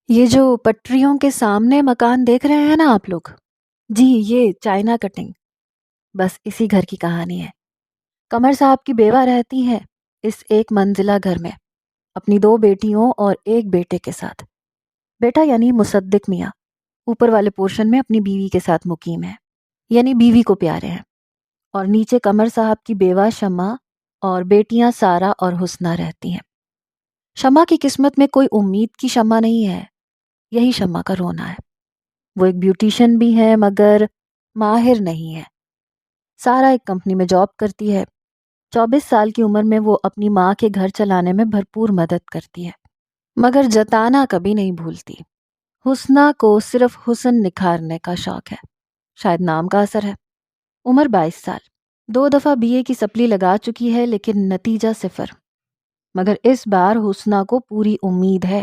یہ جو پٹریوں کے سامنے مکان دیکھ رہے ہیں نا آپ لوگ، جی یہ چائنا کٹنگ، بس اسی گھر کی کہانی ہے۔ قمر صاحب کی بیوہ رہتی ہے اس ایک منزلہ گھر میں اپنی 2 بیٹیوں اور 1 بیٹے کے ساتھ۔ بیٹا یعنی مصدق میاں اوپر والے پورشن میں اپنی بیوی کے ساتھ مقیم ہے، یعنی بیوی کو پیارے ہیں، اور نیچے قمر صاحب کی بیوہ شمع اور بیٹیاں سارہ اور حسنہ رہتی ہیں۔ شمع کی قسمت میں کوئی امید کی شمع نہیں ہے، یہی شمع کا رونا ہے۔ وہ ایک بیوٹیشن بھی ہے مگر ماہر نہیں ہے۔ سارہ ایک کمپنی میں جاب کرتی ہے۔ 24 سال کی عمر میں وہ اپنی ماں کے گھر چلانے میں بھرپور مدد کرتی ہے، مگر جتانا کبھی نہیں بھولتی۔ حسنہ کو صرف حسن نکھارنے کا شوق ہے، شاید نام کا اثر ہے۔ عمر 22 سال، 2 دفعہ BA کی سپلی لگا چکی ہے لیکن نتیجہ 0۔ مگر اس بار حسنہ کو پوری امید ہے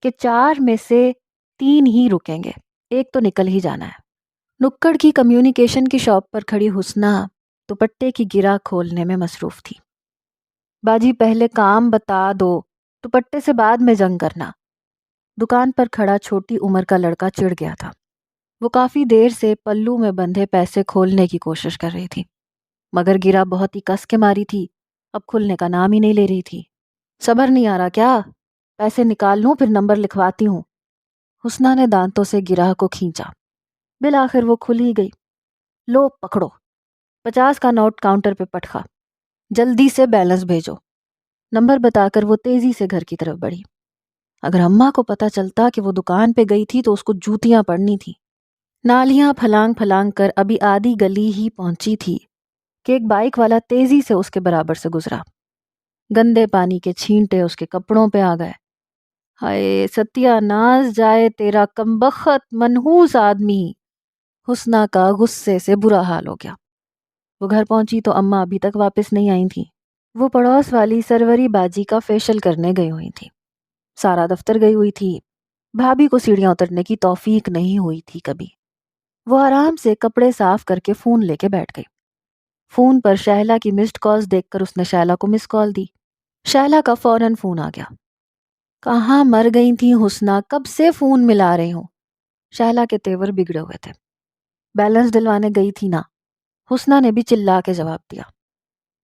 کہ 4 میں سے 3 ہی رکیں گے، ایک تو نکل ہی جانا ہے۔ نکڑ کی کمیونیکیشن کی شاپ پر کھڑی حسنہ دوپٹے کی گرہ کھولنے میں مصروف تھی۔ باجی پہلے کام بتا دو، دوپٹے سے بعد میں جنگ کرنا۔ دکان پر کھڑا چھوٹی عمر کا لڑکا چڑ گیا تھا۔ وہ کافی دیر سے پلو میں بندھے پیسے کھولنے کی کوشش کر رہی تھی، مگر گرہ بہت ہی کس کے ماری تھی، اب کھلنے کا نام ہی نہیں لے رہی تھی۔ صبر نہیں آ رہا کیا؟ پیسے نکال لوں پھر نمبر لکھواتی ہوں۔ حسنہ نے دانتوں سے گرہ کو کھینچا، بالآخر وہ کھل ہی گئی۔ لو پکڑو، 50 کا نوٹ کاؤنٹر پہ پٹخا، جلدی سے بیلنس بھیجو۔ نمبر بتا کر وہ تیزی سے گھر کی طرف بڑھی۔ اگر اماں کو پتہ چلتا کہ وہ دکان پہ گئی تھی تو اس کو جوتیاں پڑنی تھی۔ نالیاں پھلانگ پھلانگ کر ابھی آدھی گلی ہی پہنچی تھی کہ ایک بائک والا تیزی سے اس کے برابر سے گزرا۔ گندے پانی کے چھینٹے اس کے کپڑوں پہ آ گئے۔ ہائے ستیہ ناز جائے تیرا کمبخت منحوس آدمی! حسنہ کا غصے سے برا حال ہو گیا۔ وہ گھر پہنچی تو اماں ابھی تک واپس نہیں آئی تھی۔ وہ پڑوس والی سروری باجی کا فیشل کرنے گئی ہوئی تھی۔ سارا دفتر گئی ہوئی تھی۔ بھابھی کو سیڑھیاں اترنے کی توفیق نہیں ہوئی تھی کبھی۔ وہ آرام سے کپڑے صاف کر کے فون لے کے بیٹھ گئی۔ فون پر شہلا کی مسڈ کالز دیکھ کر اس نے شہلا کو مس کال دی۔ شہلا کا فوراً فون آ گیا۔ کہاں مر گئی تھی حسنہ، کب سے فون ملا رہی ہوں؟ شہلا کے تیور بگڑے ہوئے تھے۔ بیلنس ڈلوانے گئی تھی نا؟ حسنہ نے بھی چلا کے جواب دیا۔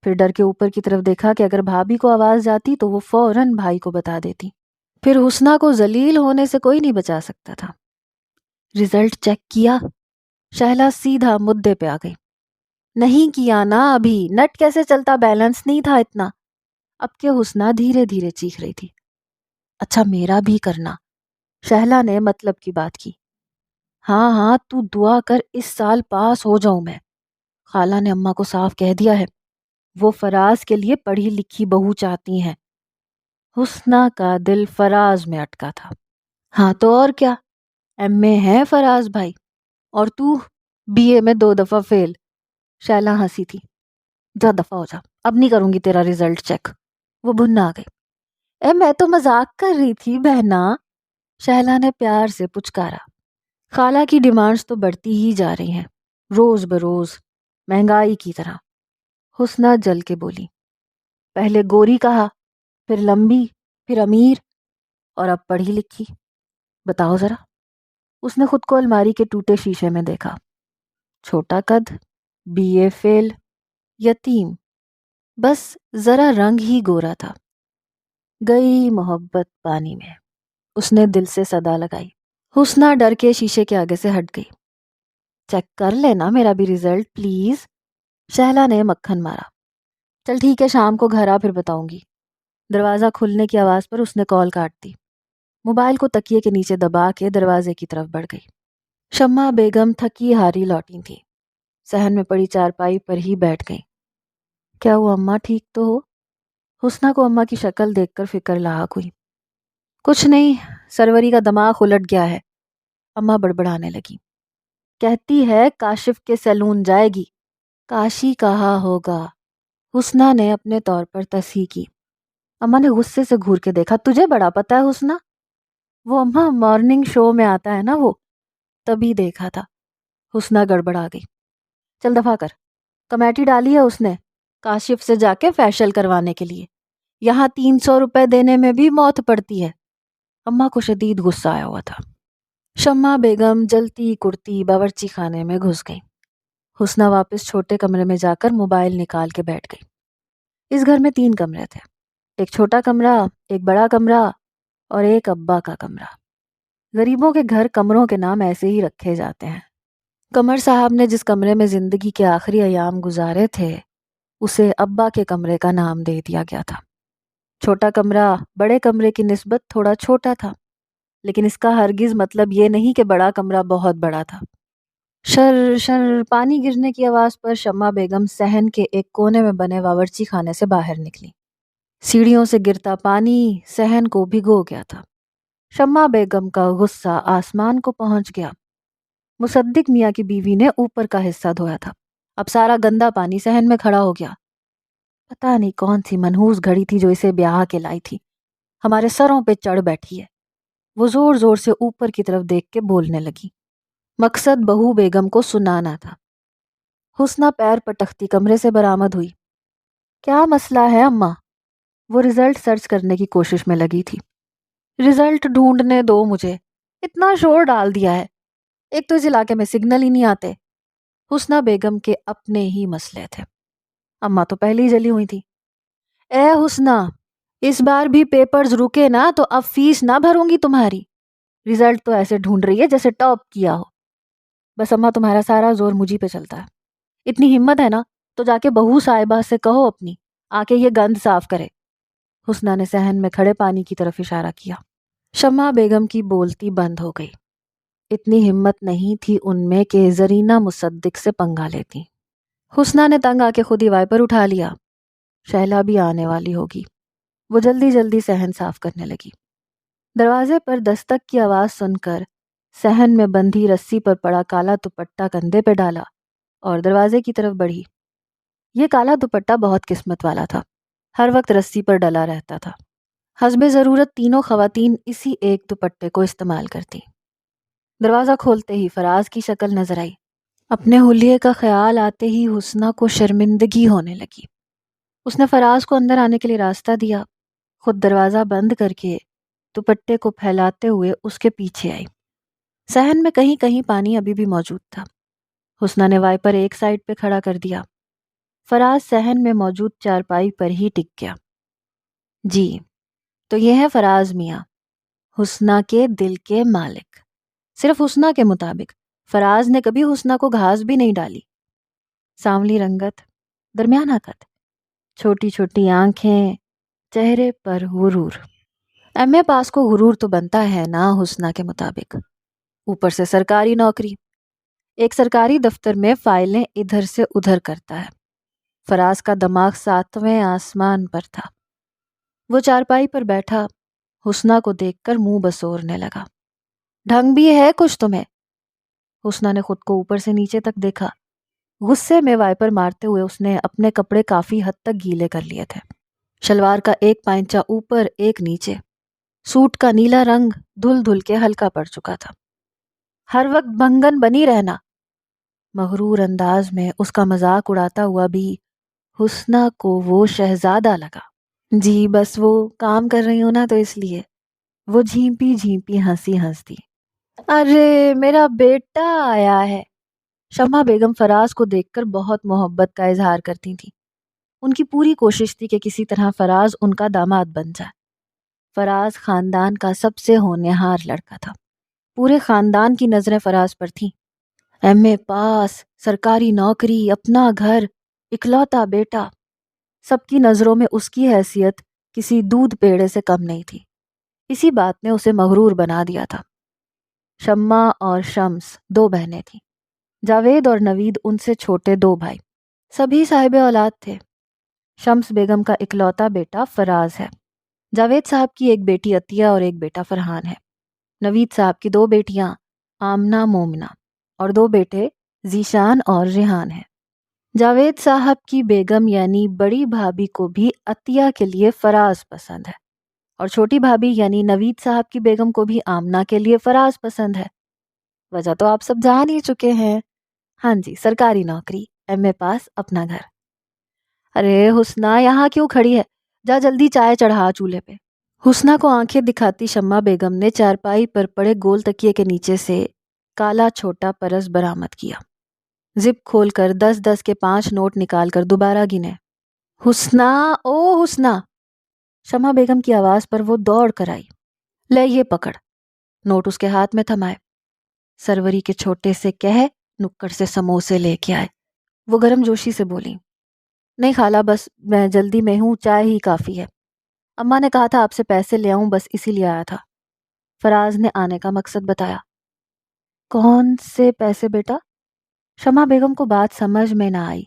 پھر ڈر کے اوپر کی طرف دیکھا کہ اگر بھابھی کو آواز جاتی تو وہ فوراً بھائی کو بتا دیتی، پھر حسنہ کو ذلیل ہونے سے کوئی نہیں بچا سکتا تھا۔ رزلٹ چیک کیا؟ شہلا سیدھا مدے پہ آ گئی۔ نہیں کیا نا ابھی، نٹ کیسے چلتا، بیلنس نہیں تھا اتنا۔ اب کہ حسنہ دھیرے دھیرے چیخ رہی تھی۔ اچھا میرا بھی کرنا، شہلا نے مطلب کی بات کی۔ ہاں ہاں تو دعا کر اس سال پاس ہو جاؤں میں۔ خالہ نے اماں کو صاف کہہ دیا ہے، وہ فراز کے لیے پڑھی لکھی بہو چاہتی ہیں۔ حسنہ کا دل فراز میں اٹکا تھا۔ ہاں تو اور کیا، MA ہے فراز بھائی، اور تو BA میں 2 دفعہ فیل۔ شہلا ہنسی تھی۔ جا دفعہ ہو جا، اب نہیں کروں گی تیرا رزلٹ چیک۔ وہ بھنا آ گئی۔ میں تو مذاق کر رہی تھی بہنا، شہلا نے پیار سے پچکارا۔ خالہ کی ڈیمانڈز تو بڑھتی ہی جا رہی ہیں، روز بروز مہنگائی کی طرح۔ حسنہ جل کے بولی، پہلے گوری کہا، پھر لمبی، پھر امیر، اور اب پڑھی لکھی۔ بتاؤ ذرا۔ اس نے خود کو الماری کے ٹوٹے شیشے میں دیکھا۔ چھوٹا قد، BA فیل، یتیم، بس ذرا رنگ ہی گورا تھا۔ گئی محبت پانی میں، اس نے دل سے صدا لگائی۔ حسنہ ڈر کے شیشے کے آگے سے ہٹ گئی۔ چیک کر لینا میرا بھی رزلٹ پلیز، شہلا نے مکھن مارا۔ چل ٹھیک ہے، شام کو گھر آ پھر بتاؤں گی۔ دروازہ کھلنے کی آواز پر اس نے کال کاٹ دی۔ موبائل کو تکیے کے نیچے دبا کے دروازے کی طرف بڑھ گئی۔ شمع بیگم تھکی ہاری لوٹی تھی، صحن میں پڑی چارپائی پر ہی بیٹھ گئی۔ کیا وہ اماں ٹھیک تو ہو؟ حسنہ کو اماں کی شکل دیکھ کر فکر لاحق ہوئی۔ کچھ نہیں، سروری کا دماغ الٹ گیا ہے، اماں بڑبڑانے لگی۔ کہتی ہے کاشف کے سیلون جائے گی۔ کاشی کہا ہوگا، حسنہ نے اپنے طور پر تصحیح کی۔ اماں نے غصے سے گھور کے دیکھا۔ تجھے بڑا پتا ہے حسنہ؟ وہ اماں مارننگ شو میں آتا ہے نا، وہ تبھی دیکھا تھا۔ حسنہ گڑبڑا گئی۔ چل دفعہ کر، کمیٹی ڈالی ہے اس نے کاشف سے جا کے فیشل کروانے کے لیے، یہاں 300 روپے دینے میں بھی موت پڑتی ہے۔ اماں کو شدید غصہ آیا ہوا تھا۔ شمع بیگم جلتی کرتی باورچی خانے میں گھس گئی۔ حسنہ واپس چھوٹے کمرے میں جا کر موبائل نکال کے بیٹھ گئی۔ اس گھر میں 3 کمرے تھے، ایک چھوٹا کمرہ، ایک بڑا کمرہ اور ایک ابا کا کمرہ۔ غریبوں کے گھر کمروں کے نام ایسے ہی رکھے جاتے ہیں۔ قمر صاحب نے جس کمرے میں زندگی کے آخری ایام گزارے تھے اسے ابا کے کمرے کا نام دے دیا گیا تھا۔ چھوٹا کمرہ بڑے کمرے کی نسبت تھوڑا چھوٹا تھا، لیکن اس کا ہرگز مطلب یہ نہیں کہ بڑا کمرہ بہت بڑا تھا۔ شر شر پانی گرنے کی آواز پر شمع بیگم صحن کے ایک کونے میں بنے باورچی خانے سے باہر نکلی۔ سیڑھیوں سے گرتا پانی صحن کو بھگو گیا تھا۔ شمع بیگم کا غصہ آسمان کو پہنچ گیا۔ مصدق میاں کی بیوی نے اوپر کا حصہ دھویا تھا، اب سارا گندا پانی صحن میں کھڑا ہو گیا۔ پتہ نہیں کون سی منحوس گھڑی تھی جو اسے بیاہ کے لائی تھی، ہمارے سروں پہ چڑھ بیٹھی ہے۔ وہ زور زور سے اوپر کی طرف دیکھ کے بولنے لگی۔ مقصد بہو بیگم کو سنانا تھا۔ حسنہ پیر پٹکتی کمرے سے برآمد ہوئی۔ کیا مسئلہ ہے اماں؟ وہ رزلٹ سرچ کرنے کی کوشش میں لگی تھی۔ رزلٹ ڈھونڈنے دو مجھے، اتنا شور ڈال دیا ہے، ایک تو اس علاقے میں سگنل ہی نہیں آتے۔ حسنہ بیگم کے اپنے ہی مسئلے تھے، اماں تو پہلے ہی جلی ہوئی تھی۔ اے حسنہ، اس بار بھی پیپرز رکے نا تو اب فیس نہ بھروں گی تمہاری۔ رزلٹ تو ایسے ڈھونڈ رہی ہے جیسے ٹاپ کیا ہو۔ بس اماں تمہارا سارا زور مجھے پہ چلتا ہے، اتنی ہمت ہے نا تو جا کے بہو صاحبہ سے کہو اپنی آ کے یہ گند صاف کرے۔ حسنہ نے صحن میں کھڑے پانی کی طرف اشارہ کیا۔ شمع بیگم کی بولتی بند ہو گئی۔ اتنی ہمت نہیں تھی ان میں کہ زرینہ مصدق سے پنگا لیتی۔ حسنہ نے تنگ آ کے خود ہی وائپر اٹھا لیا، شہلا بھی آنے والی ہوگی۔ وہ جلدی جلدی صحن صاف کرنے لگی۔ دروازے پر دستک کی آواز سن کر صحن میں بندھی رسی پر پڑا کالا دوپٹہ کندھے پہ ڈالا اور دروازے کی طرف بڑھی۔ یہ کالا دوپٹہ بہت قسمت والا تھا، ہر وقت رسی پر ڈلا رہتا تھا۔ حسب ضرورت تینوں خواتین اسی ایک دوپٹے کو استعمال کرتی۔ دروازہ کھولتے ہی فراز کی شکل نظر آئی۔ اپنے حلیے کا خیال آتے ہی حسنہ کو شرمندگی ہونے لگی۔ اس نے فراز کو اندر آنے کے لیے راستہ دیا، خود دروازہ بند کر کے دوپٹے کو پھیلاتے ہوئے اس کے پیچھے آئی۔ صحن میں کہیں کہیں پانی ابھی بھی موجود تھا۔ حسنہ نے وائپر ایک سائڈ پہ کھڑا کر دیا۔ فراز صحن میں موجود چارپائی پر ہی ٹک گیا۔ جی، تو یہ ہے فراز میاں، حسنہ کے دل کے مالک۔ صرف حسنہ کے مطابق فراز نے کبھی حسنہ کو گھاس بھی نہیں ڈالی۔ سانولی رنگت، درمیانہ قد، چھوٹی چھوٹی آنکھیں، چہرے پر غرور۔ ایم اے پاس کو غرور تو بنتا ہے نا حسنہ کے مطابق، اوپر سے سرکاری نوکری، ایک سرکاری دفتر میں فائلیں ادھر سے ادھر کرتا ہے۔ فراز کا دماغ 7ویں آسمان پر تھا۔ وہ چارپائی پر بیٹھا حسنہ کو دیکھ کر منہ بسورنے لگا۔ ڈھنگ بھی ہے کچھ تمہیں؟ حسنہ نے خود کو اوپر سے نیچے تک دیکھا۔ غصے میں وائپر مارتے ہوئے اس نے اپنے کپڑے کافی حد تک گیلے کر لیے تھے۔ شلوار کا ایک پائنچہ اوپر ایک نیچے، سوٹ کا نیلا رنگ دھل دھل کے ہلکا پڑ چکا تھا۔ ہر وقت بھنگن بنی رہنا۔ مغرور انداز میں اس کا مذاق اڑاتا ہوا بھی حسنہ کو وہ شہزادہ لگا۔ جی بس وہ کام کر رہی ہوں نا تو اس لیے۔ وہ جھیمپی جھیمپی ہنسی ہنستی۔ ارے میرا بیٹا آیا ہے۔ شمع بیگم فراز کو دیکھ کر بہت محبت کا اظہار کرتی تھی۔ ان کی پوری کوشش تھی کہ کسی طرح فراز ان کا داماد بن جائے۔ فراز خاندان کا سب سے ہونہار لڑکا تھا، پورے خاندان کی نظریں فراز پر تھیں۔ ایم اے پاس، سرکاری نوکری، اپنا گھر، اکلوتا بیٹا، سب کی نظروں میں اس کی حیثیت کسی دودھ پیڑے سے کم نہیں تھی۔ اسی بات نے اسے مغرور بنا دیا تھا۔ شمع اور شمس 2 بہنیں تھیں، جاوید اور نوید ان سے چھوٹے 2 بھائی، سبھی صاحب اولاد تھے۔ شمس بیگم کا اکلوتا بیٹا فراز ہے، جاوید صاحب کی ایک بیٹی عطیہ اور ایک بیٹا فرحان ہے، نوید صاحب کی 2 بیٹیاں آمنہ مومنہ اور 2 بیٹے ذیشان اور ریحان ہیں۔ جاوید صاحب کی بیگم یعنی بڑی بھابھی کو بھی عطیہ کے لیے فراز پسند ہے، اور چھوٹی بھابھی یعنی نوید صاحب کی بیگم کو بھی آمنہ کے لیے فراز پسند ہے۔ وجہ تو آپ سب جان ہی چکے ہیں۔ ہاں جی، سرکاری نوکری، ایم اے پاس، اپنا گھر۔ ارے حسنہ یہاں کیوں کھڑی ہے؟ جا جلدی چائے چڑھا چولہے پہ۔ حسنہ کو آنکھیں دکھاتی شمع بیگم نے چارپائی پر پڑے گول تکیے کے نیچے سے کالا چھوٹا پرس برآمد کیا۔ زپ کھول کر 10 کے 5 نوٹ نکال کر دوبارہ گنے۔ حسنہ، او حسنہ! شمع بیگم کی آواز پر وہ دوڑ کر آئی۔ لے یہ پکڑ۔ نوٹ اس کے ہاتھ میں تھمائے۔ سروری کے چھوٹے سے کہہ نکڑ سے سموسے لے کے آئے۔ وہ گرم جوشی سے بولی، نہیں خالہ، بس میں جلدی میں ہوں، چائے ہی کافی ہے۔ اماں نے کہا تھا آپ سے پیسے لے آؤں، بس اسی لیے آیا تھا۔ فراز نے آنے کا مقصد بتایا۔ کون سے پیسے بیٹا؟ شمع بیگم کو بات سمجھ میں نہ آئی۔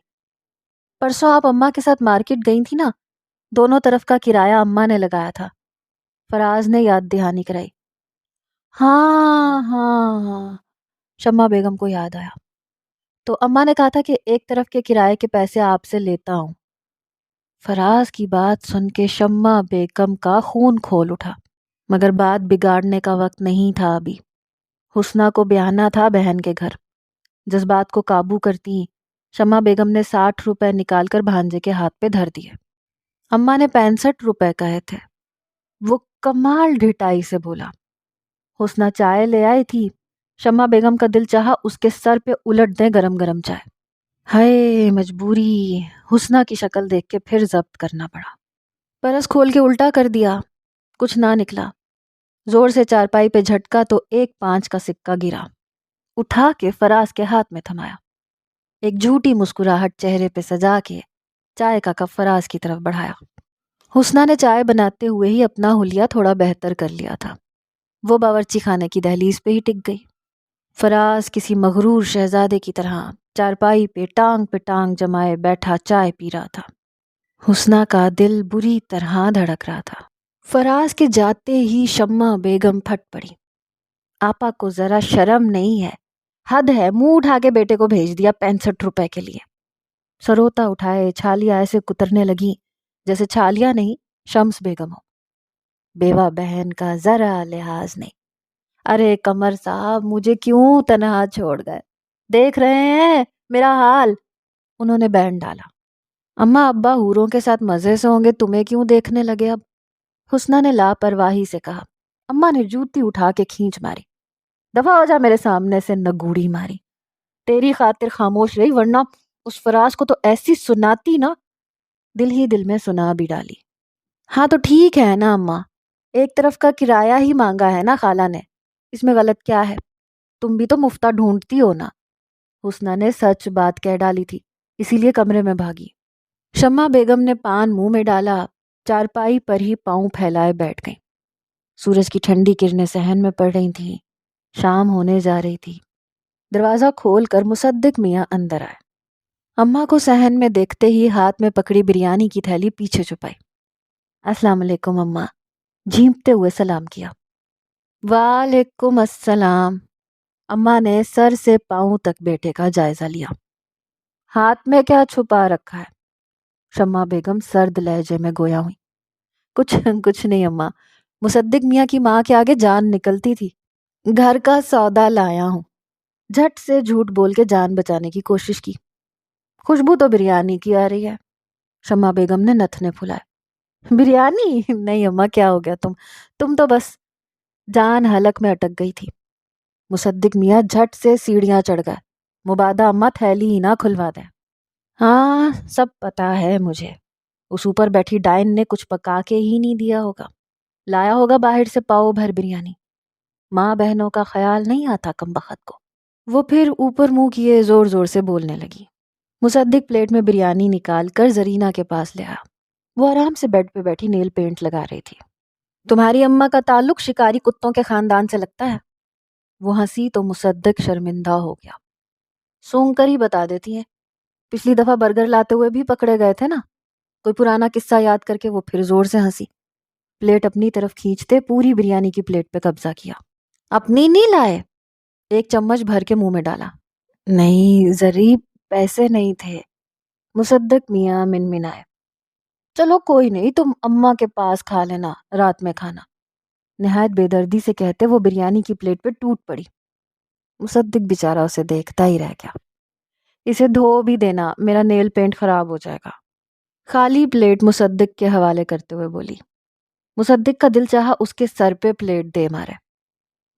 پرسوں آپ اماں کے ساتھ مارکیٹ گئی تھی نا، دونوں طرف کا کرایہ اماں نے لگایا تھا۔ فراز نے یاد دہانی کرائی۔ ہاں ہاں ہاں، شمع بیگم کو یاد آیا۔ تو اماں نے کہا تھا کہ ایک طرف کے کرائے کے پیسے آپ سے لیتا ہوں۔ فراز کی بات سن کے شمع بیگم کا خون کھول اٹھا، مگر بات بگاڑنے کا وقت نہیں تھا ابھی۔ حسنہ کو بیاہنا تھا بہن کے گھر۔ جذبات کو قابو کرتی شمع بیگم نے 60 روپے نکال کر بھانجے کے ہاتھ پہ دھر دیے۔ اماں نے 65 روپے کہے تھے۔ وہ کمال ڈھٹائی سے بولا۔ حسنہ چائے لے آئی تھی۔ شمع بیگم کا دل چاہا اس کے سر پہ الٹ دیں گرم گرم چائے۔ ہائے مجبوری! حسنہ کی شکل دیکھ کے پھر ضبط کرنا پڑا۔ پرس کھول کے الٹا کر دیا، کچھ نہ نکلا۔ زور سے چارپائی پہ جھٹکا تو ایک 5 کا سکہ گرا۔ اٹھا کے فراز کے ہاتھ میں تھمایا۔ ایک جھوٹی مسکراہٹ چہرے پہ سجا کے چائے کا کپ فراز کی طرف بڑھایا۔ حسنہ نے چائے بناتے ہوئے ہی اپنا حلیہ تھوڑا بہتر کر لیا تھا۔ وہ باورچی خانے کی دہلیز پہ ہی ٹک گئی۔ فراز کسی مغرور شہزادے کی طرح چارپائی پہ ٹانگ جمائے بیٹھا چائے پی رہا تھا۔ حسنہ کا دل بری طرح دھڑک رہا تھا۔ فراز کے جاتے ہی شمع بیگم پھٹ پڑی۔ آپا کو ذرا شرم نہیں ہے، حد ہے، منہ اٹھا کے بیٹے کو بھیج دیا 65 روپے کے لیے۔ سروتا اٹھائے چھالیاں ایسے کترنے لگی جیسے چھالیاں نہیں شمس بیگم ہو۔ بیوہ بہن کا ذرا لحاظ نہیں۔ ارے قمر صاحب، مجھے کیوں تنہا چھوڑ گئے؟ دیکھ رہے ہیں میرا حال؟ انہوں نے بینڈ ڈالا۔ اماں ابا حوروں کے ساتھ مزے سے ہوں گے، تمہیں کیوں دیکھنے لگے اب؟ حسنہ نے لاپرواہی سے کہا۔ اماں نے جوتی اٹھا کے کھینچ ماری۔ دفعہ ہو جا میرے سامنے سے، نگوڑی ماری۔ تیری خاطر خاموش رہی، ورنہ اس فراز کو تو ایسی سناتی نا، دل ہی دل میں سنا بھی ڈالی۔ ہاں تو ٹھیک ہے نا اماں، ایک طرف کا کرایہ ہی مانگا ہے نا خالہ نے، اس میں غلط کیا ہے؟ تم بھی تو مفتہ ڈھونڈتی ہو نا۔ حسنہ نے سچ بات کہہ ڈالی تھی، اسی لیے کمرے میں بھاگی۔ شمع بیگم نے پان منہ میں ڈالا، چارپائی پر ہی پاؤں پھیلائے بیٹھ گئیں۔ سورج کی ٹھنڈی کرنیں صحن میں پڑ رہی تھیں، شام ہونے جا رہی تھی۔ دروازہ کھول کر مصدق میاں اندر آئے۔ اماں کو صحن میں دیکھتے ہی ہاتھ میں پکڑی بریانی کی تھیلی پیچھے چھپائی۔ السلام علیکم اماں، جھیمتے ہوئے سلام کیا۔ وعلیکم السلام۔ اماں نے سر سے پاؤں تک بیٹے کا جائزہ لیا۔ ہاتھ میں کیا چھپا رکھا ہے؟ شمع بیگم سرد لہجے میں گویا ہوئی۔ کچھ نہیں اماں، مصدق میاں کی ماں کے آگے جان نکلتی تھی۔ گھر کا سودا لایا ہوں۔ جھٹ سے جھوٹ بول کے جان بچانے کی کوشش کی۔ خوشبو تو بریانی کی آ رہی ہے۔ شمع بیگم نے نتنے پھلائے۔ بریانی؟ نہیں اماں، کیا ہو گیا؟ تم تو بس… جان حلق میں اٹک گئی تھی۔ مصدق میاں جھٹ سے سیڑھیاں چڑھ گئے۔ مبادہ اماں تھیلی ہی نہ کھلوا دیں۔ ہاں سب پتا ہے مجھے، اس اوپر بیٹھی ڈائن نے کچھ پکا کے ہی نہیں دیا ہوگا، لایا ہوگا باہر سے پاؤ بھر بریانی۔ ماں بہنوں کا خیال نہیں آتا کم بخت کو۔ وہ پھر اوپر منہ کیے زور زور سے بولنے لگی۔ مصدق پلیٹ میں بریانی نکال کر زرینہ کے پاس لے آیا۔ وہ آرام سے بیڈ پہ بیٹھی نیل پینٹ لگا رہی تھی۔ تمہاری اماں کا تعلق شکاری کتوں کے خاندان سے لگتا ہے۔ وہ ہنسی تو مصدق شرمندہ ہو گیا۔ سونگ کر ہی بتا دیتی ہیں، پچھلی دفعہ برگر لاتے ہوئے بھی پکڑے گئے تھے نا۔ کوئی پرانا قصہ یاد کر کے وہ پھر زور سے ہنسی۔ پلیٹ اپنی طرف کھینچتے پوری بریانی کی پلیٹ پہ قبضہ کیا۔ اپنی نہیں لائے؟ ایک چمچ بھر کے منہ میں ڈالا۔ نہیں ضریب، پیسے نہیں تھے۔ مصدق میاں منمنائے۔ چلو کوئی نہیں، تم اماں کے پاس کھا لینا رات میں کھانا۔ نہایت بے دردی سے کہتے وہ بریانی کی پلیٹ پہ ٹوٹ پڑی۔ مصدق بیچارہ اسے دیکھتا ہی رہ گیا۔ اسے دھو بھی دینا، میرا نیل پینٹ خراب ہو جائے گا۔ خالی پلیٹ مصدق کے حوالے کرتے ہوئے بولی۔ مصدق کا دل چاہا اس کے سر پہ پلیٹ دے مارے،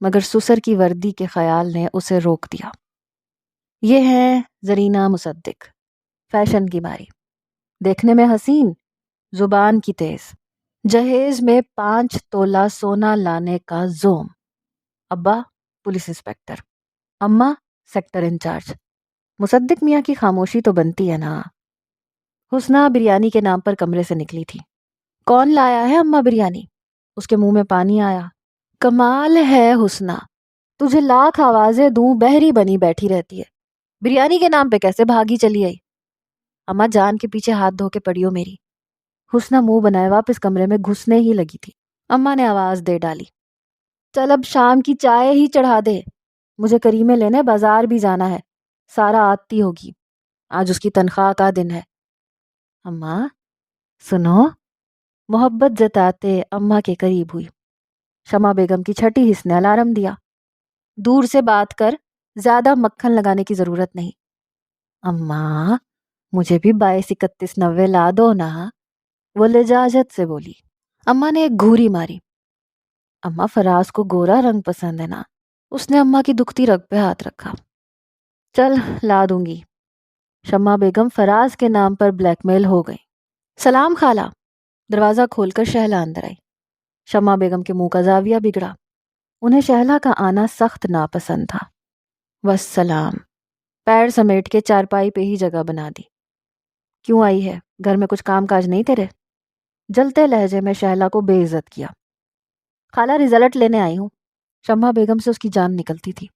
مگر سسر کی وردی کے خیال نے اسے روک دیا۔ یہ ہے زرینہ مصدق، فیشن کی ماری، دیکھنے میں حسین، زبان کی تیز، جہیز میں 5 تولہ سونا لانے کا زوم۔ ابا پولیس انسپکٹر، اماں سیکٹر انچارج۔ مصدق میاں کی خاموشی تو بنتی ہے نا۔ حسنہ بریانی کے نام پر کمرے سے نکلی تھی۔ کون لایا ہے اماں بریانی؟ اس کے منہ میں پانی آیا۔ کمال ہے حسنہ، تجھے لاکھ آوازیں دوں بہری بنی بیٹھی رہتی ہے، بریانی کے نام پہ کیسے بھاگی چلی آئی؟ اماں جان کے پیچھے ہاتھ دھو کے پڑی ہو میری۔ حسنہ منہ بنائے واپس کمرے میں گھسنے ہی لگی تھی، اماں نے آواز دے ڈالی، چل اب شام کی چائے ہی چڑھا دے، مجھے کریمے لینے بازار بھی جانا ہے، سارا آتی ہوگی، آج اس کی تنخواہ کا دن ہے۔ اماں سنو، محبت جتاتے اماں کے قریب ہوئی۔ شمع بیگم کی چھٹی حس نے الارم دیا، دور سے بات کر، زیادہ مکھن لگانے کی ضرورت نہیں۔ اماں مجھے بھی 22 31 90 لا دو نا، وہ لجاجت سے بولی۔ اماں نے ایک گھوری ماری۔ اماں فراز کو گورا رنگ پسند ہے نا؟ اس نے اماں کی دکھتی رگ پہ ہاتھ رکھا۔ چل لا دوں گی۔ شمع بیگم فراز کے نام پر بلیک میل ہو گئی۔ سلام خالہ۔ دروازہ کھول کر شہلا اندر آئی۔ شمع بیگم کے منہ کا زاویہ بگڑا، انہیں شہلا کا آنا سخت ناپسند تھا۔ والسلام، پیر سمیٹ کے چارپائی پہ ہی جگہ بنا دی۔ کیوں آئی ہے؟ گھر میں کچھ کام کاج نہیں تیرے؟ جلتے لہجے میں شہلا کو بے عزت کیا۔ خالہ رزلٹ لینے آئی ہوں۔ شمع بیگم سے اس کی جان نکلتی تھی۔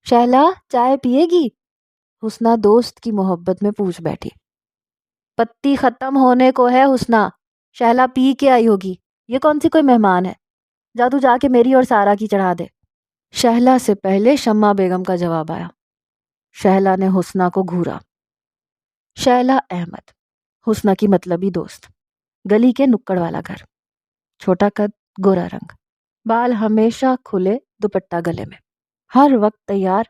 شہلا چائے پیے گی؟ حسنہ دوست کی محبت میں پوچھ بیٹھی۔ پتی ختم ہونے کو ہے حسنہ، شہلا پی کے آئی ہوگی، یہ کون سی کوئی مہمان ہے؟ جا تو جا کے میری اور سارا کی چڑھا دے۔ شہلا سے پہلے شمع بیگم کا جواب آیا۔ شہلا نے حسنہ کو گھورا۔ شہلا احمد، حسنہ کی مطلبی دوست، گلی کے نکڑ والا گھر، چھوٹا قد، گورا رنگ، بال ہمیشہ کھلے، دوپٹہ گلے میں، ہر وقت تیار،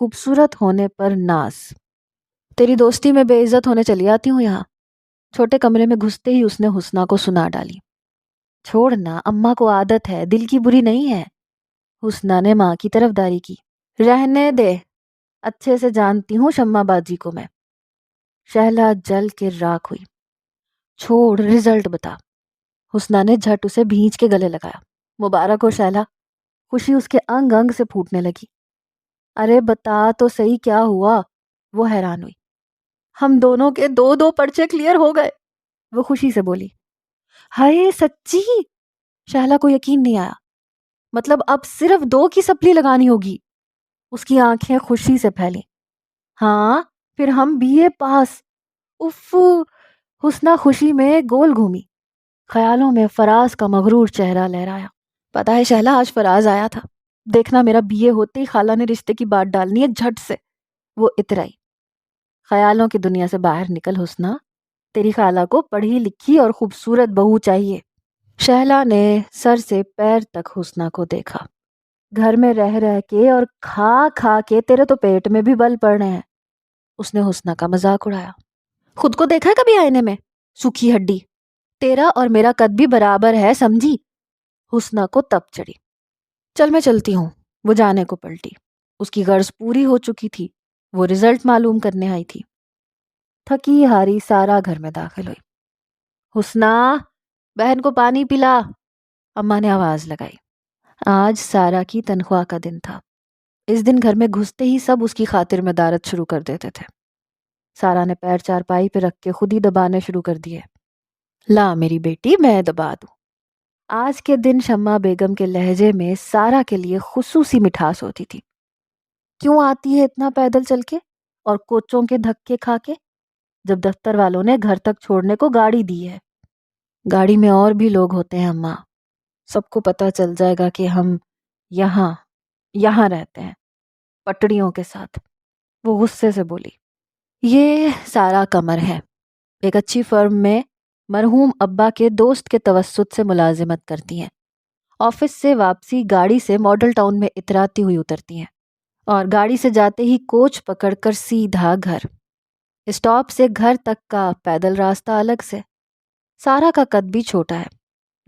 خوبصورت ہونے پر ناز۔ تیری دوستی میں بے عزت ہونے چلی آتی ہوں یہاں۔ چھوٹے کمرے میں گھستے ہی اس نے حسنہ کو سنا ڈالی۔ چھوڑنا، اماں کو عادت ہے، دل کی بری نہیں ہے۔ حسنہ نے ماں کی طرفداری کی۔ رہنے دے، اچھے سے جانتی ہوں شمع باجی کو میں۔ شہلا جل کے راکھ ہوئی۔ چھوڑ، رزلٹ بتا۔ حسنہ نے جھٹ اسے بھینچ کے گلے لگایا۔ مبارک ہو شہلا۔ خوشی اس کے انگ انگ سے پھوٹنے لگی۔ ارے بتا تو صحیح کیا ہوا؟ وہ حیران ہوئی۔ ہم دونوں کے 2 پرچے کلیئر ہو گئے، وہ خوشی سے بولی۔ ہائے سچی؟ شہلا کو یقین نہیں آیا۔ مطلب اب صرف 2 کی سپلی لگانی ہوگی؟ اس کی آنکھیں خوشی سے پھیلی۔ ہاں پھر ہم BA پاس۔ اف، حسنہ خوشی میں گول گھومی، خیالوں میں فراز کا مغرور چہرہ لہرایا۔ پتا ہے شہلا، آج فراز آیا تھا، دیکھنا میرا BA ہوتے ہی خالہ نے رشتے کی بات ڈالنی ہے جھٹ سے۔ وہ اترائی۔ خیالوں کی دنیا سے باہر نکل حسنہ، تیری خالہ کو پڑھی لکھی اور خوبصورت بہو چاہیے۔ شہلا نے سر سے پیر تک حسنہ کو دیکھا۔ گھر میں رہ کے اور کھا کھا کے تیرے تو پیٹ میں بھی بل پڑ رہے ہیں۔ اس نے حسنہ کا مذاق اڑایا۔ خود کو دیکھا ہے کبھی آئینے میں؟ سوکھی ہڈی، تیرا اور میرا قد بھی برابر ہے سمجھی؟ حسنہ کو تپ چڑھی۔ چل میں چلتی ہوں۔ وہ جانے کو پلٹی، اس کی غرض پوری ہو چکی تھی، وہ رزلٹ معلوم کرنے آئی تھی۔ تھکی ہاری سارا گھر میں داخل ہوئی۔ حسنہ، بہن کو پانی پلا، اماں نے آواز لگائی۔ آج سارا کی تنخواہ کا دن تھا۔ اس دن گھر میں گھستے ہی سب اس کی خاطر مدارت شروع کر دیتے تھے۔ سارا نے پیر چارپائی پہ رکھ کے خود ہی دبانے شروع کر دیے۔ لا میری بیٹی، میں دبا دوں۔ آج کے دن شمع بیگم کے لہجے میں سارا کے لیے خصوصی مٹھاس ہوتی تھی۔ کیوں آتی ہے اتنا پیدل چل کے اور کوچوں کے دھکے کھا کے، جب دفتر والوں نے گھر تک چھوڑنے کو گاڑی دی ہے؟ گاڑی میں اور بھی لوگ ہوتے ہیں اماں، سب کو پتہ چل جائے گا کہ ہم یہاں رہتے ہیں، پٹڑیوں کے ساتھ۔ وہ غصے سے بولی۔ یہ سارا قمر ہے، ایک اچھی فرم میں مرحوم ابا کے دوست کے توسط سے ملازمت کرتی ہیں۔ آفس سے واپسی گاڑی سے ماڈل ٹاؤن میں اتراتی ہوئی اترتی ہیں، اور گاڑی سے جاتے ہی کوچ پکڑ کر سیدھا گھر۔ اسٹاپ سے گھر تک کا پیدل راستہ الگ سے۔ سارا کا قد بھی چھوٹا ہے،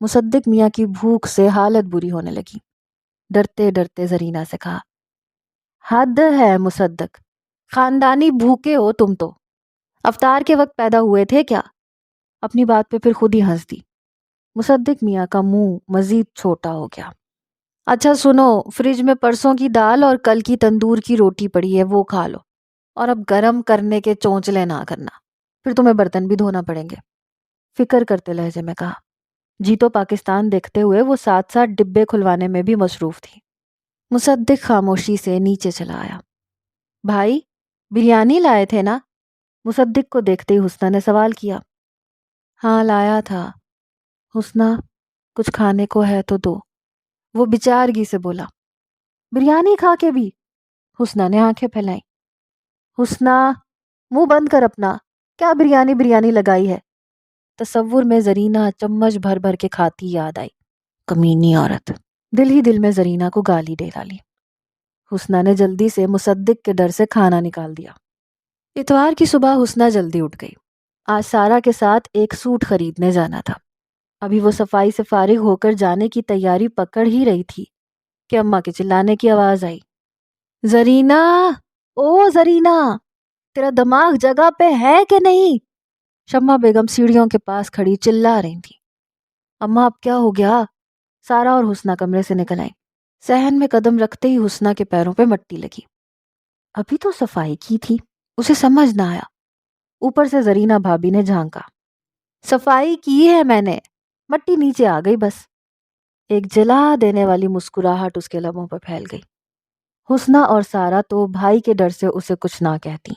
مصدق میاں کی بھوک سے حالت بری ہونے لگی۔ ڈرتے ڈرتے زرینہ سے کہا، حد ہے مصدق، خاندانی بھوکے ہو تم تو، افطار کے وقت پیدا ہوئے تھے کیا؟ اپنی بات پہ پھر خود ہی ہنس دی۔ مصدق میاں کا منہ مزید چھوٹا ہو گیا۔ اچھا سنو، فریج میں پرسوں کی دال اور کل کی تندور کی روٹی پڑی ہے، وہ کھا لو، اور اب گرم کرنے کے چونچلے نہ کرنا، پھر تمہیں برتن بھی دھونا پڑیں گے۔ فکر کرتے لہجے میں کہا۔ جی تو پاکستان دیکھتے ہوئے وہ ساتھ ساتھ ڈبے کھلوانے میں بھی مصروف تھی۔ مصدق خاموشی سے نیچے چلا آیا۔ بھائی بریانی لائے تھے نا؟ مصدق کو دیکھتے ہی حسنہ نے سوال کیا۔ ہاں لایا تھا۔ حسنہ کچھ کھانے کو ہے تو دو، وہ بچارگی سے بولا۔ بریانی کھا کے بھی؟ حسنہ نے آنکھیں پھیلائیں۔ حسنہ منہ بند کر اپنا، کیا بریانی بریانی لگائی ہے؟ تصور میں زرینہ چمچ بھر بھر کے کھاتی یاد آئی۔ کمینی عورت، دل ہی دل میں زرینہ کو گالی دے ڈالی۔ حسنہ نے جلدی سے مصدق کے ڈر سے کھانا نکال دیا۔ اتوار کی صبح حسنہ جلدی اٹھ گئی۔ آج سارا کے ساتھ ایک سوٹ خریدنے جانا تھا۔ ابھی وہ صفائی سے فارغ ہو کر جانے کی تیاری پکڑ ہی رہی تھی کہ اماں کے چلانے کی آواز آئی۔ زرینہ، او زرینہ، تیرا دماغ جگہ پہ ہے کہ نہیں؟ شمع بیگم سیڑھیوں کے پاس کھڑی چلا رہی تھی۔ اماں اب کیا ہو گیا؟ سارا اور حسنہ کمرے سے نکل آئیں۔ صحن میں قدم رکھتے ہی حسنہ کے پیروں پہ مٹی لگی۔ ابھی تو صفائی کی تھی، اسے سمجھ نہ آیا۔ اوپر سے زرینہ بھابی نے جھانکا۔ صفائی کی ہے میں نے، مٹی نیچے آ گئی بس۔ ایک جلا دینے والی مسکراہٹ اس کے لبوں پر پھیل گئی۔ حسنہ اور سارا تو بھائی کے ڈر سے اسے کچھ نہ کہتی،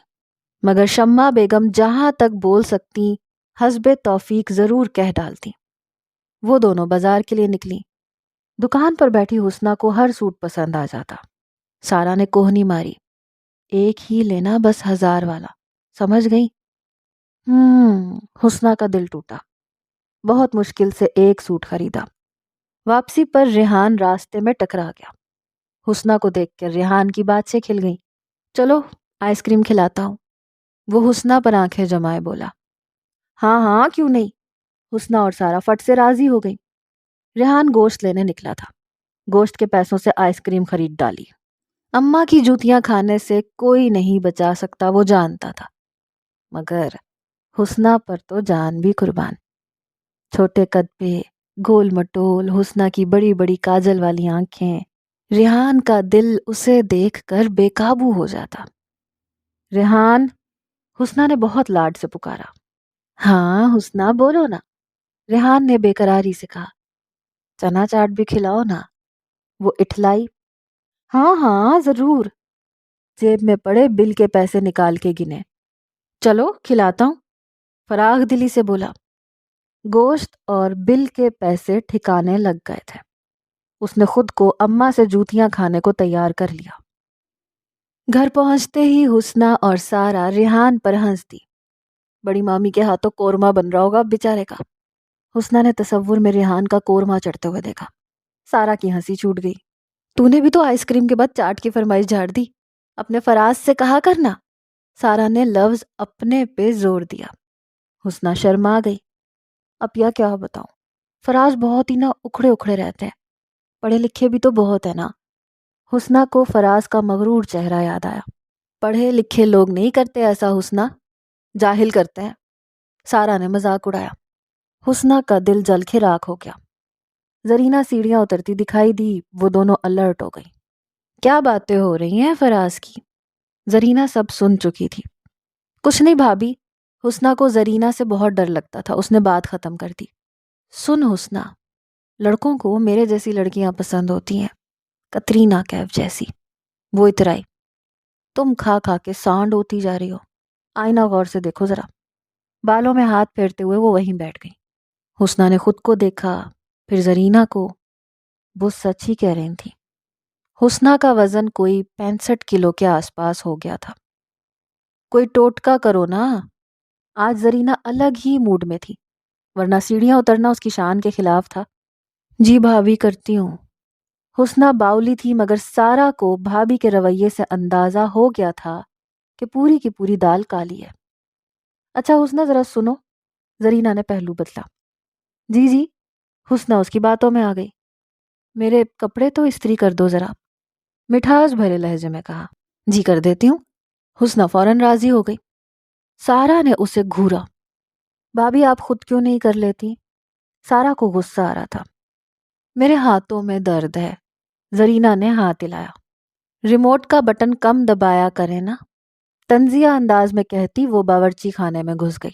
مگر شمع بیگم جہاں تک بول سکتی حسب توفیق ضرور کہہ ڈالتی۔ وہ دونوں بازار کے لیے نکلی۔ دکان پر بیٹھی حسنہ کو ہر سوٹ پسند آ جاتا۔ سارا نے کوہنی ماری، ایک ہی لینا بس 1000 والا، سمجھ گئی؟ حسنہ کا دل ٹوٹا۔ بہت مشکل سے ایک سوٹ خریدا۔ واپسی پر ریحان راستے میں ٹکرا گیا۔ حسنہ کو دیکھ کر ریحان کی بات سے کھل گئی۔ چلو آئس کریم کھلاتا ہوں۔ وہ حسنہ پر آنکھیں جمائے بولا۔ ہاں ہاں کیوں نہیں۔ حسنہ اور سارا فٹ سے راضی ہو گئی۔ ریحان گوشت لینے نکلا تھا۔ گوشت کے پیسوں سے آئس کریم خرید ڈالی۔ اماں کی جوتیاں کھانے سے کوئی نہیں بچا سکتا وہ جانتا تھا، مگر حسنہ پر تو جان بھی قربان۔ چھوٹے قد پہ، گول مٹول حسنہ کی بڑی بڑی کاجل والی آنکھیں، ریحان کا دل اسے دیکھ کر بے قابو ہو جاتا۔ ریحان، حسنہ نے بہت لاڈ سے پکارا۔ ہاں حسنہ بولو نا، ریحان نے بے قراری سے کہا۔ چنا چاٹ بھی کھلاؤ نا، وہ اٹھلائی۔ ہاں ہاں ضرور، جیب میں پڑے بل کے پیسے نکال کے گنے۔ چلو کھلاتا ہوں، فراغ دلی سے بولا۔ گوشت اور بل کے پیسے ٹھکانے لگ گئے تھے۔ اس نے خود کو اماں سے جوتیاں کھانے کو تیار کر لیا۔ گھر پہنچتے ہی حسنہ اور سارا ریحان پر ہنس دی۔ بڑی مامی کے ہاتھوں قورمہ بن رہا ہوگا بیچارے کا۔ حسنہ نے تصور میں ریحان کا قورمہ چڑھتے ہوئے دیکھا۔ سارا کی ہنسی چھوٹ گئی۔ تو نے بھی تو آئس کریم کے بعد چاٹ کی فرمائش جھاڑ دی، اپنے فراز سے کہا کرنا۔ سارا نے لفظ اپنے پہ زور دیا۔ حسنہ شرما گئی۔ اب یا کیا بتاؤں، فراز بہت ہی نا اکھڑے اکھڑے رہتے ہیں، پڑھے لکھے بھی تو بہت ہے نا۔ حسنہ کو فراز کا مغرور چہرہ یاد آیا۔ پڑھے لکھے لوگ نہیں کرتے ایسا حسنہ، جاہل کرتے ہیں۔ سارا نے مذاق اڑایا۔ حسنہ کا دل جل کے راکھ ہو گیا۔ زرینہ سیڑھیاں اترتی دکھائی دی، وہ دونوں الرٹ ہو گئی۔ کیا باتیں ہو رہی ہیں فراز کی؟ زرینہ سب سن چکی تھی۔ کچھ نہیں بھابی، حسنہ کو زرینہ سے بہت ڈر لگتا تھا، اس نے بات ختم کر دی۔ سن حسنہ، لڑکوں کو میرے جیسی لڑکیاں پسند ہوتی ہیں، کترینہ کیف جیسی۔ وہ اترائی۔ تم کھا کھا کے سانڈ ہوتی جا رہی ہو، آئینہ غور سے دیکھو ذرا۔ بالوں میں ہاتھ پھیرتے ہوئے وہ وہیں بیٹھ گئی۔ حسنہ نے خود کو دیکھا، پھر زرینہ کو۔ وہ سچ ہی کہہ رہی تھی۔ حسنہ کا وزن کوئی 65 کلو کے آس پاس ہو گیا تھا۔ کوئی ٹوٹکا کرو نا۔ آج زرینہ الگ ہی موڈ میں تھی، ورنہ سیڑھیاں اترنا اس کی شان کے خلاف تھا۔ جی بھابی کرتی ہوں۔ حسنہ باؤلی تھی، مگر سارا کو بھابی کے رویے سے اندازہ ہو گیا تھا کہ پوری کی پوری دال کالی ہے۔ اچھا حسنہ ذرا سنو، زرینہ نے پہلو بدلا۔ جی جی، حسنہ اس کی باتوں میں آ گئی۔ میرے کپڑے تو استری کر دو ذرا، مٹھاس بھرے لہجے میں کہا۔ جی کر دیتی ہوں۔ حسنہ فوراً راضی ہو گئی۔ سارا نے اسے گھورا۔ بھابھی آپ خود کیوں نہیں کر لیتی؟ سارا کو غصہ آ رہا تھا۔ میرے ہاتھوں میں درد ہے۔ زرینہ نے ہاتھ ہلایا۔ ریموٹ کا بٹن کم دبایا کرے نا، طنزیہ انداز میں کہتی وہ باورچی خانے میں گھس گئی۔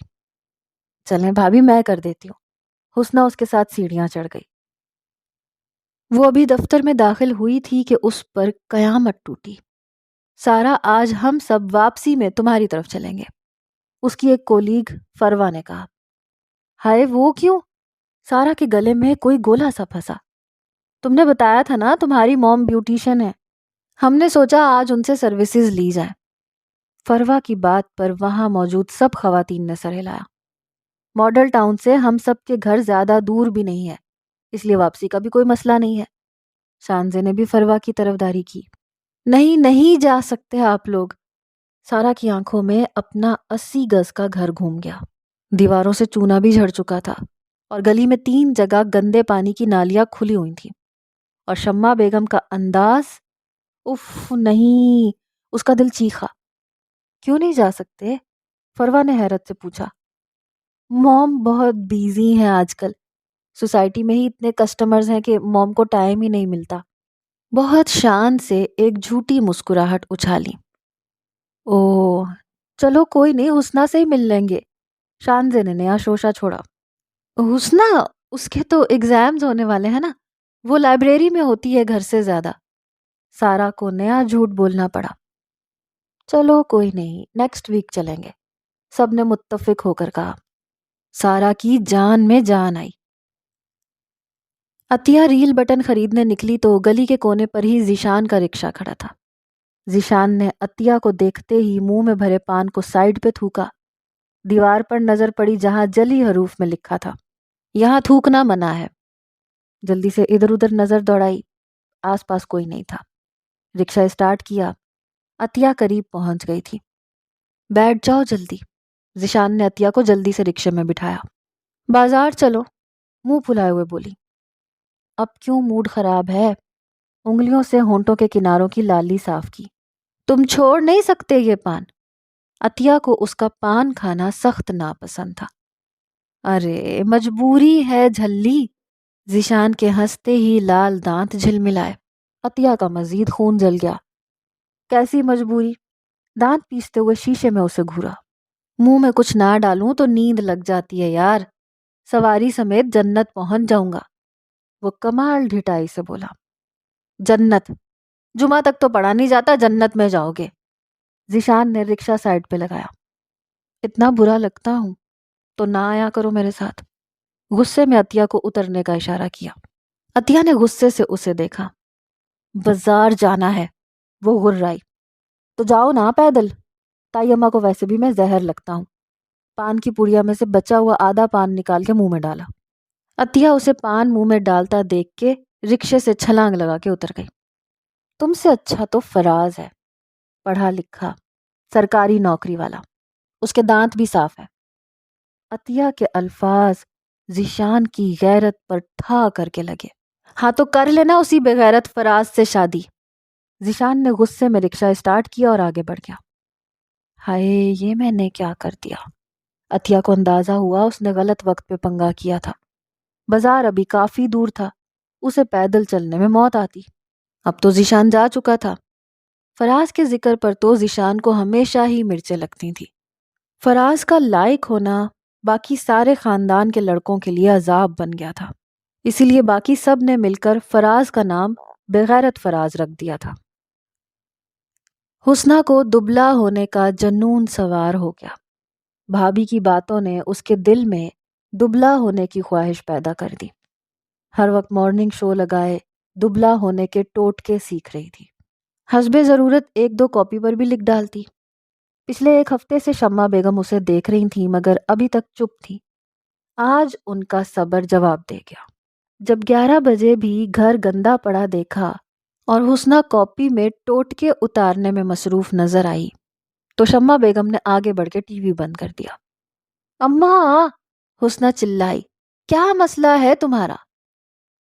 چلیں بھابھی میں کر دیتی ہوں۔ حسنہ اس کے ساتھ سیڑھیاں چڑھ گئی۔ وہ ابھی دفتر میں داخل ہوئی تھی کہ اس پر قیامت ٹوٹی۔ سارا آج ہم سب واپسی میں تمہاری طرف چلیں گے، اس کی ایک کولیگ فروا نے کہا۔ ہائے وہ کیوں؟ سارا کے گلے میں کوئی گولا سا پھنسا۔ تم نے بتایا تھا نا تمہاری موم بیوٹیشین ہے، ہم نے سوچا آج ان سے سروسز لی جائیں۔ فروا کی بات پر وہاں موجود سب خواتین نے سر ہلایا۔ ماڈل ٹاؤن سے ہم سب کے گھر زیادہ دور بھی نہیں ہے، اس لیے واپسی کا بھی کوئی مسئلہ نہیں ہے۔ شانزے نے بھی فروا کی طرفداری کی۔ نہیں نہیں جا سکتے آپ لوگ۔ سارا کی آنکھوں میں اپنا 80 گز کا گھر گھوم گیا۔ دیواروں سے چونا بھی جھڑ چکا تھا اور گلی میں 3 جگہ گندے پانی کی نالیاں کھلی ہوئی تھیں، اور شمع بیگم کا انداز، اف نہیں، اس کا دل چیخا۔ کیوں نہیں جا سکتے؟ فروا نے حیرت سے پوچھا۔ موم بہت بیزی ہیں آج کل، سوسائٹی میں ہی اتنے کسٹمرز ہیں کہ موم کو ٹائم ہی نہیں ملتا۔ بہت شان سے ایک جھوٹی مسکراہٹ اچھالی۔ اوہ چلو کوئی نہیں، حسنہ سے ہی مل لیں گے۔ شانزے نے نیا شوشہ چھوڑا۔ حسنہ، اس کے تو ایگزامز ہونے والے ہیں نا، وہ لائبریری میں ہوتی ہے گھر سے زیادہ۔ سارا کو نیا جھوٹ بولنا پڑا۔ چلو کوئی نہیں، نیکسٹ ویک چلیں گے، سب نے متفق ہو کر کہا۔ سارا کی جان میں جان آئی۔ عطیہ ریل بٹن خریدنے نکلی تو گلی کے کونے پر ہی ذیشان کا رکشہ کھڑا تھا۔ ذیشان نے عطیہ کو دیکھتے ہی منہ میں بھرے پان کو سائیڈ پہ تھوکا۔ دیوار پر نظر پڑی جہاں جلی حروف میں لکھا تھا، یہاں تھوکنا منع ہے۔ جلدی سے ادھر ادھر نظر دوڑائی، آس پاس کوئی نہیں تھا۔ رکشہ اسٹارٹ کیا۔ عطیہ قریب پہنچ گئی تھی۔ بیٹھ جاؤ جلدی، ذیشان نے عطیہ کو جلدی سے رکشے میں بٹھایا۔ بازار چلو، منہ پھلائے ہوئے بولی۔ اب کیوں موڈ خراب ہے؟ انگلیوں سے ہونٹوں کے کناروں کی لالی صاف کی۔ تم چھوڑ نہیں سکتے یہ پان؟ عطیہ کو اس کا پان کھانا سخت ناپسند تھا۔ ارے مجبوری ہے جھلی، ذیشان کے ہنستے ہی لال دانت جھلملائے۔ عطیہ کا مزید خون جل گیا۔ کیسی مجبوری؟ دانت پیستے ہوئے شیشے میں اسے گھورا۔ منہ میں کچھ نہ ڈالوں تو نیند لگ جاتی ہے یار، سواری سمیت جنت پہنچ جاؤں گا، وہ کمال ڈھٹائی سے بولا۔ جنت؟ جمعہ تک تو پڑھا نہیں جاتا، جنت میں جاؤ گے؟ ذیشان نے رکشہ سائڈ پہ لگایا۔ اتنا برا لگتا ہوں تو نہ آیا کرو میرے ساتھ، غصے میں عطیہ کو اترنے کا اشارہ کیا۔ عطیہ نے غصے سے اسے دیکھا۔ بازار جانا ہے، وہ غرائی۔ تو جاؤ نا پیدل، تائی اماں کو ویسے بھی میں زہر لگتا ہوں۔ پان کی پڑیا میں سے بچا ہوا آدھا پان نکال کے منہ میں ڈالا۔ عطیہ اسے پان منہ میں ڈالتا دیکھ کے رکشے سے چھلانگ لگا کے اتر گئی۔ تم سے اچھا تو فراز ہے، پڑھا لکھا، سرکاری نوکری والا، اس کے دانت بھی صاف ہے۔ عطیہ کے الفاظ ذیشان کی غیرت پر ٹھا کر کے لگے۔ ہاں تو کر لینا اسی بغیرت فراز سے شادی۔ ذیشان نے غصے میں رکشہ اسٹارٹ کیا اور آگے بڑھ گیا۔ ہائے یہ میں نے کیا کر دیا؟ عطیہ کو اندازہ ہوا اس نے غلط وقت پہ پنگا کیا تھا۔ بازار ابھی کافی دور تھا، اسے پیدل چلنے میں موت آتی۔ اب تو ذیشان جا چکا تھا۔ فراز کے ذکر پر تو ذیشان کو ہمیشہ ہی مرچیں لگتی تھی۔ فراز کا لائق ہونا باقی سارے خاندان کے لڑکوں کے لیے عذاب بن گیا تھا، اسی لیے باقی سب نے مل کر فراز کا نام بغیرت فراز رکھ دیا تھا۔ حسنہ کو دبلا ہونے کا جنون سوار ہو گیا۔ بھابھی کی باتوں نے اس کے دل میں دبلا ہونے کی خواہش پیدا کر دی۔ ہر وقت مارننگ شو لگائے دبلا ہونے کے ٹوٹکے سیکھ رہی تھی۔ حسب ضرورت 1-2 کاپی پر بھی لکھ ڈالتی۔ پچھلے 1 ہفتے سے شمع بیگم اسے دیکھ رہی تھیں مگر ابھی تک چپ تھی۔ آج ان کا صبر جواب دے گیا۔ جب 11 بجے بھی گھر گندا پڑا دیکھا اور حسنہ کاپی میں ٹوٹکے اتارنے میں مصروف نظر آئی تو شمع بیگم نے آگے بڑھ کے ٹی وی بند کر دیا۔ اماں، حسنہ چلائی، کیا مسئلہ ہے تمہارا؟